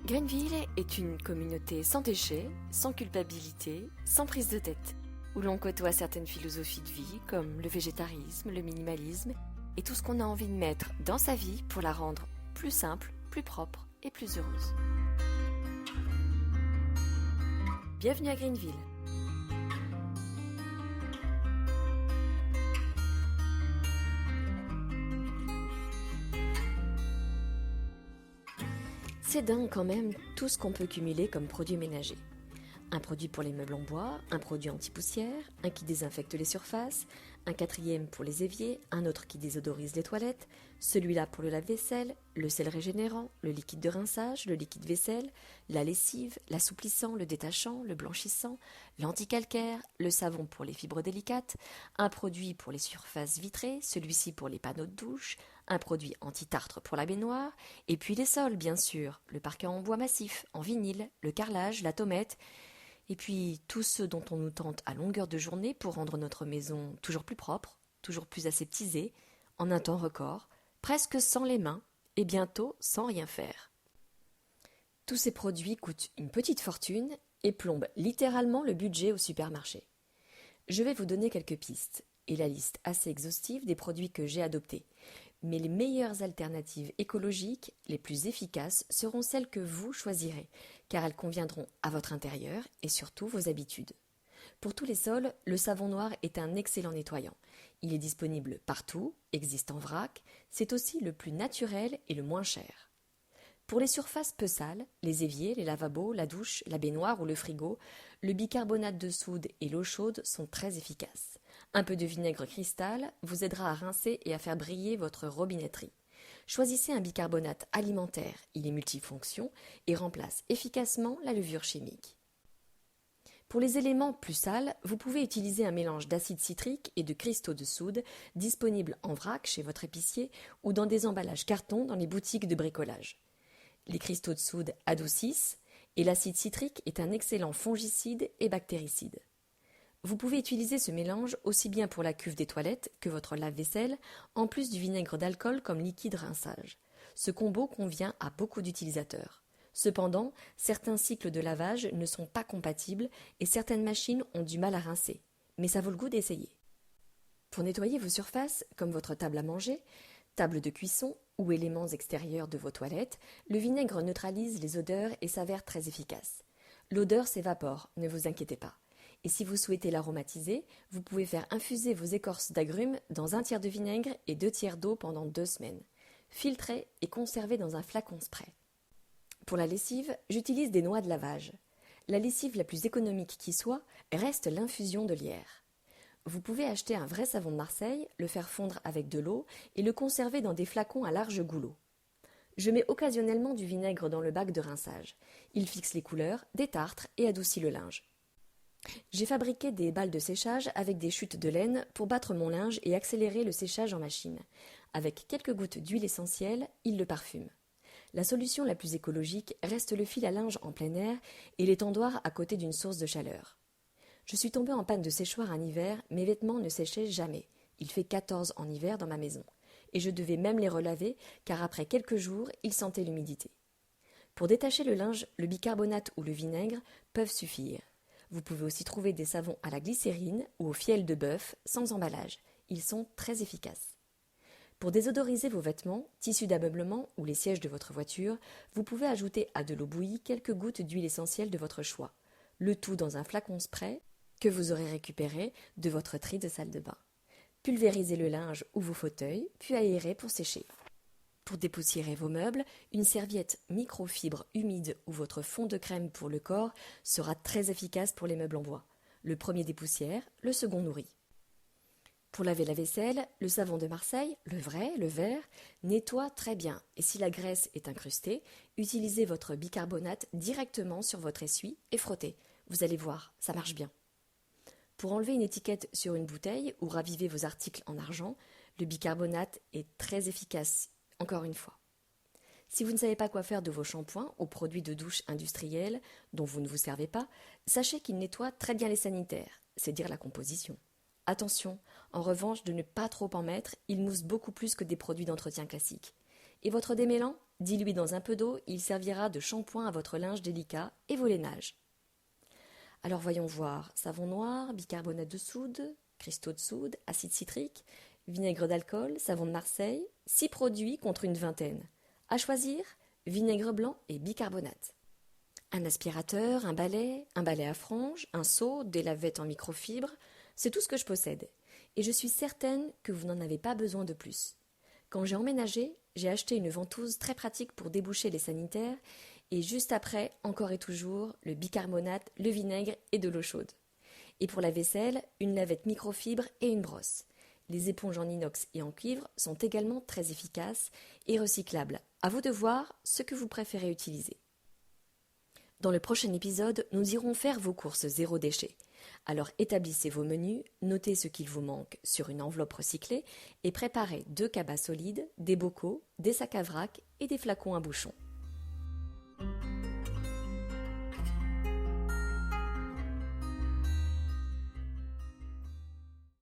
Greenville est une communauté sans déchets, sans culpabilité, sans prise de tête, où l'on côtoie certaines philosophies de vie comme le végétarisme, le minimalisme et tout ce qu'on a envie de mettre dans sa vie pour la rendre plus simple, plus propre et plus heureuse. Bienvenue à Greenville. C'est dingue quand même tout ce qu'on peut cumuler comme produits ménagers. Un produit pour les meubles en bois, un produit anti-poussière, un qui désinfecte les surfaces, un quatrième pour les éviers, un autre qui désodorise les toilettes, celui-là pour le lave-vaisselle, le sel régénérant, le liquide de rinçage, le liquide vaisselle, la lessive, l'assouplissant, le détachant, le blanchissant, l'anticalcaire, le savon pour les fibres délicates, un produit pour les surfaces vitrées, celui-ci pour les panneaux de douche, un produit anti-tartre pour la baignoire, et puis les sols bien sûr, le parquet en bois massif, en vinyle, le carrelage, la tomette, et puis tous ceux dont on nous tente à longueur de journée pour rendre notre maison toujours plus propre, toujours plus aseptisée, en un temps record, presque sans les mains, et bientôt sans rien faire. Tous ces produits coûtent une petite fortune et plombent littéralement le budget au supermarché. Je vais vous donner quelques pistes, et la liste assez exhaustive des produits que j'ai adoptés. Mais les meilleures alternatives écologiques, les plus efficaces, seront celles que vous choisirez, car elles conviendront à votre intérieur et surtout vos habitudes. Pour tous les sols, le savon noir est un excellent nettoyant. Il est disponible partout, existe en vrac, c'est aussi le plus naturel et le moins cher. Pour les surfaces peu sales, les éviers, les lavabos, la douche, la baignoire ou le frigo, le bicarbonate de soude et l'eau chaude sont très efficaces. Un peu de vinaigre cristal vous aidera à rincer et à faire briller votre robinetterie. Choisissez un bicarbonate alimentaire, il est multifonction et remplace efficacement la levure chimique. Pour les éléments plus sales, vous pouvez utiliser un mélange d'acide citrique et de cristaux de soude disponible en vrac chez votre épicier ou dans des emballages carton dans les boutiques de bricolage. Les cristaux de soude adoucissent et l'acide citrique est un excellent fongicide et bactéricide. Vous pouvez utiliser ce mélange aussi bien pour la cuve des toilettes que votre lave-vaisselle, en plus du vinaigre d'alcool comme liquide rinçage. Ce combo convient à beaucoup d'utilisateurs. Cependant, certains cycles de lavage ne sont pas compatibles et certaines machines ont du mal à rincer. Mais ça vaut le coup d'essayer. Pour nettoyer vos surfaces, comme votre table à manger, table de cuisson ou éléments extérieurs de vos toilettes, le vinaigre neutralise les odeurs et s'avère très efficace. L'odeur s'évapore, ne vous inquiétez pas. Et si vous souhaitez l'aromatiser, vous pouvez faire infuser vos écorces d'agrumes dans 1 tiers de vinaigre et 2 tiers d'eau pendant 2 semaines. Filtrez et conservez dans un flacon spray. Pour la lessive, j'utilise des noix de lavage. La lessive la plus économique qui soit reste l'infusion de lierre. Vous pouvez acheter un vrai savon de Marseille, le faire fondre avec de l'eau et le conserver dans des flacons à large goulot. Je mets occasionnellement du vinaigre dans le bac de rinçage. Il fixe les couleurs, détartre et adoucit le linge. J'ai fabriqué des balles de séchage avec des chutes de laine pour battre mon linge et accélérer le séchage en machine. Avec quelques gouttes d'huile essentielle, il le parfume. La solution la plus écologique reste le fil à linge en plein air et l'étendoir à côté d'une source de chaleur. Je suis tombée en panne de séchoir en hiver, mes vêtements ne séchaient jamais. Il fait 14 en hiver dans ma maison. Et je devais même les relaver, car après quelques jours, ils sentaient l'humidité. Pour détacher le linge, le bicarbonate ou le vinaigre peuvent suffire. Vous pouvez aussi trouver des savons à la glycérine ou au fiel de bœuf, sans emballage. Ils sont très efficaces. Pour désodoriser vos vêtements, tissus d'ameublement ou les sièges de votre voiture, vous pouvez ajouter à de l'eau bouillie quelques gouttes d'huile essentielle de votre choix. Le tout dans un flacon spray que vous aurez récupéré de votre tri de salle de bain. Pulvérisez le linge ou vos fauteuils, puis aérez pour sécher. Pour dépoussiérer vos meubles, une serviette microfibre humide ou votre fond de crème pour le corps sera très efficace pour les meubles en bois. Le premier dépoussière, le second nourrit. Pour laver la vaisselle, le savon de Marseille, le vrai, le vert, nettoie très bien. Et si la graisse est incrustée, utilisez votre bicarbonate directement sur votre essuie et frottez. Vous allez voir, ça marche bien. Pour enlever une étiquette sur une bouteille ou raviver vos articles en argent, le bicarbonate est très efficace, encore une fois. Si vous ne savez pas quoi faire de vos shampoings ou produits de douche industriels dont vous ne vous servez pas, sachez qu'ils nettoient très bien les sanitaires, c'est dire la composition. Attention, en revanche, de ne pas trop en mettre, ils moussent beaucoup plus que des produits d'entretien classiques. Et votre démêlant, Dilué dans un peu d'eau, il servira de shampoing à votre linge délicat et vos lainages. Alors voyons voir, savon noir, bicarbonate de soude, cristaux de soude, acide citrique, vinaigre d'alcool, savon de Marseille, 6 produits contre une vingtaine. À choisir, vinaigre blanc et bicarbonate. Un aspirateur, un balai à franges, un seau, des lavettes en microfibre, c'est tout ce que je possède. Et je suis certaine que vous n'en avez pas besoin de plus. Quand j'ai emménagé, j'ai acheté une ventouse très pratique pour déboucher les sanitaires et juste après, encore et toujours, le bicarbonate, le vinaigre et de l'eau chaude. Et pour la vaisselle, une lavette microfibre et une brosse. Les éponges en inox et en cuivre sont également très efficaces et recyclables. À vous de voir ce que vous préférez utiliser. Dans le prochain épisode, nous irons faire vos courses zéro déchet. Alors établissez vos menus, notez ce qu'il vous manque sur une enveloppe recyclée et préparez 2 cabas solides, des bocaux, des sacs à vrac et des flacons à bouchons.